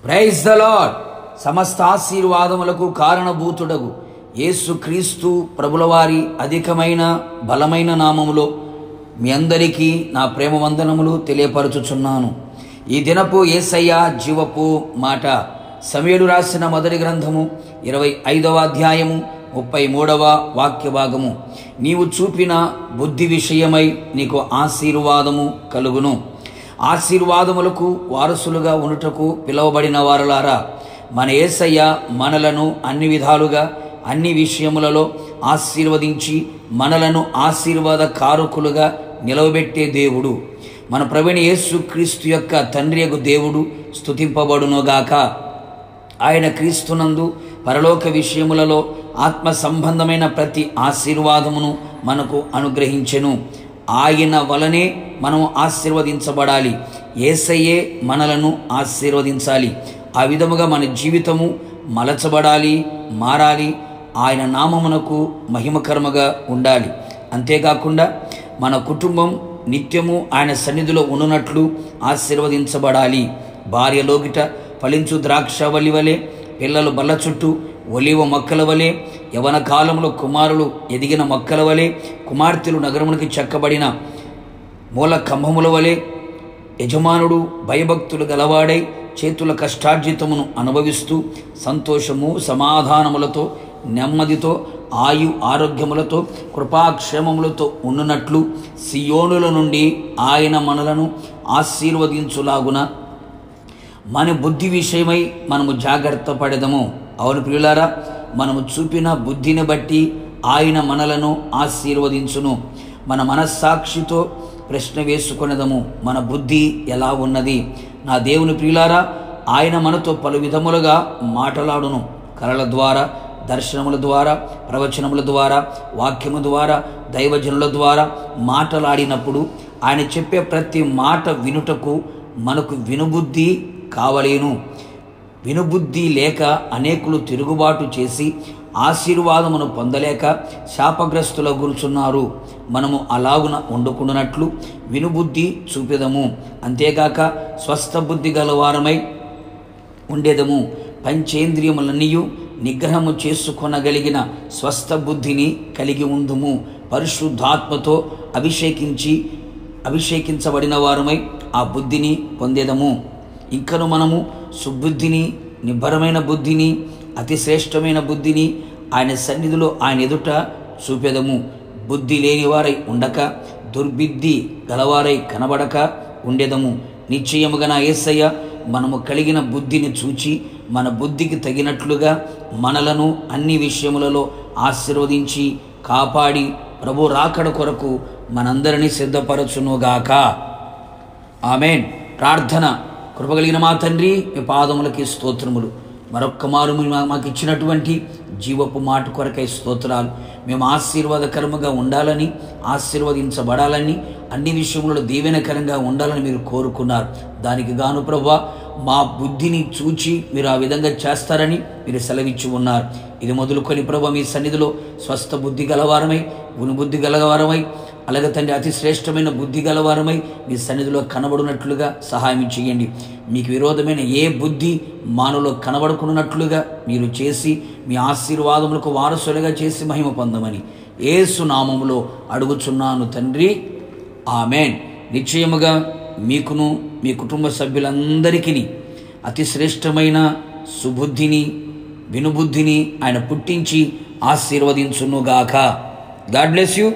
Praise the lord. సమస్త ఆశీర్వాదములకు కారణభూతుడగు యేసు క్రీస్తు ప్రభుల వారి అధికమైన బలమైన నామములో మీ అందరికీ నా ప్రేమ వందనములు తెలియపరచుచున్నాను. ఈ దినపు యేసయ్య జీవపు మాట. సమూయేలు రాసిన మొదటి గ్రంథము 25వ అధ్యాయము 33వ వాక్య భాగము. నీవు చూపిన బుద్ధి విషయమై నీకు ఆశీర్వాదము కలుగును. ఆశీర్వాదములకు వారసులుగా ఉండుటకు పిలువబడిన వారలారా, మన యేసయ్య మనలను అన్ని విధాలుగా అన్ని విషయములలో ఆశీర్వదించి మనలను ఆశీర్వాద కారకులుగా నిలవబెట్టే దేవుడు. మన ప్రభువైన యేసు క్రీస్తు యొక్క తండ్రియగు దేవుడు స్తుతింపబడునుగాక. ఆయన క్రీస్తునందు పరలోక విషయములలో ఆత్మ సంబంధమైన ప్రతి ఆశీర్వాదమును మనకు అనుగ్రహించెను. ఆయన వలనే మనం ఆశీర్వదించబడాలి. యేసయ్యే మనలను ఆశీర్వదించాలి. ఆ విధముగా మన జీవితము మలచబడాలి, మారాలి. ఆయన నామమునకు మహిమకరముగా ఉండాలి. అంతేకాకుండా మన కుటుంబం నిత్యము ఆయన సన్నిధిలో ఉన్నట్లు ఆశీర్వదించబడాలి. భార్య లోగిట ఫలించు ద్రాక్షవల్లి వలె, పిల్లలు బల్ల చుట్టూ ఒలివ మొక్కల వలె, యవన కాలంలో కుమారులు ఎదిగిన మొక్కల వలె, కుమార్తెలు నగరమునికి చెక్కబడిన మూల కంభముల వలె, యజమానుడు భయభక్తులు గలవాడై చేతుల కష్టార్జితమును అనుభవిస్తూ సంతోషము సమాధానములతో నెమ్మదితో ఆయు ఆరోగ్యములతో కృపాక్షేమములతో ఉండునట్లు సియోనుల నుండి ఆయన మనలను ఆశీర్వదించులాగున మన బుద్ధి విషయమై మనము జాగ్రత్త పడెదము. అవును ప్రియులారా, మనము చూపిన బుద్ధిని బట్టి ఆయన మనలను ఆశీర్వదించును. మన మనస్సాక్షితో ప్రశ్న వేసుకొనేదము, మన బుద్ధి ఎలా ఉన్నది? నా దేవుని ప్రియులారా, ఆయన మనతో పలు విధములుగా మాట్లాడును. కలల ద్వారా, దర్శనముల ద్వారా, ప్రవచనముల ద్వారా, వాక్యము ద్వారా, దైవజనుల ద్వారా మాట్లాడినప్పుడు ఆయన చెప్పే ప్రతి మాట వినుటకు మనకు వినుబుద్ధి కావలేను. వినుబుద్ధి లేక అనేకులు తిరుగుబాటు చేసి ఆశీర్వాదమును పొందలేక శాపగ్రస్తుల గురుచున్నారు. మనము అలాగున వండుకున్నట్లు వినుబుద్ధి చూపెదము. అంతేగాక స్వస్థ బుద్ధి గలవారమై ఉండేదము. పంచేంద్రియములన్నీ నిగ్రహము చేసుకొనగలిగిన స్వస్థ బుద్ధిని కలిగి ఉందుము. పరిశుద్ధాత్మతో అభిషేకించబడిన వారమై ఆ బుద్ధిని పొందేదము. ఇంకను మనము సుబుద్ధిని, నిబ్బరమైన బుద్ధిని, అతి శ్రేష్టమైన బుద్ధిని ఆయన సన్నిధిలో ఆయన ఎదుట చూపెదము. బుద్ధి లేనివారై ఉండక, దుర్బుద్ధి గలవారై కనబడక ఉండేదము. నిశ్చయముగా నా యేసయ్య మనము కలిగిన బుద్ధిని చూచి మన బుద్ధికి తగినట్లుగా మనలను అన్ని విషయములలో ఆశీర్వదించి కాపాడి ప్రభు రాకడ కొరకు మనందరినీ సిద్ధపరచునుగాక. ఆమేన్. ప్రార్థన. కృపగలిగిన మా తండ్రి, మీ పాదములకి స్తోత్రములు. మరొక్క మారు మాకు ఇచ్చినటువంటి జీవపు మాట కొరకై స్తోత్రాలు. మేము ఆశీర్వాదకరముగా ఉండాలని, ఆశీర్వదించబడాలని, అన్ని విషయములలో దీవెనకరంగా ఉండాలని మీరు కోరుకున్నారు. దానికి గాను ప్రభువా, మా బుద్ధిని చూచి మీరు ఆ విధంగా చేస్తారని మీరు సెలవిచ్చి ఉన్నారు. ఇది మొదలుకొని ప్రభువా, మీ సన్నిధిలో స్వస్థ బుద్ధి గలవారమై, గుణబుద్ధి గలవారమై, అలాగే తండ్రి అతి శ్రేష్టమైన బుద్ధి గలవారమై మీ సన్నిధిలో కనబడినట్లుగా సహాయం చేయండి. మీకు విరోధమైన ఏ బుద్ధి మానవులో కనబడుకున్నట్లుగా మీరు చేసి మీ ఆశీర్వాదములకు వారసులుగా చేసి మహిమ పొందమని యేసు నామములో అడుగుచున్నాను తండ్రి. ఆమేన్. నిశ్చయముగా మీకును మీ కుటుంబ సభ్యులందరికీ అతి శ్రేష్టమైన సుబుద్ధిని, వినుబుద్ధిని ఆయన పుట్టించి ఆశీర్వదించునుగాక. God bless you.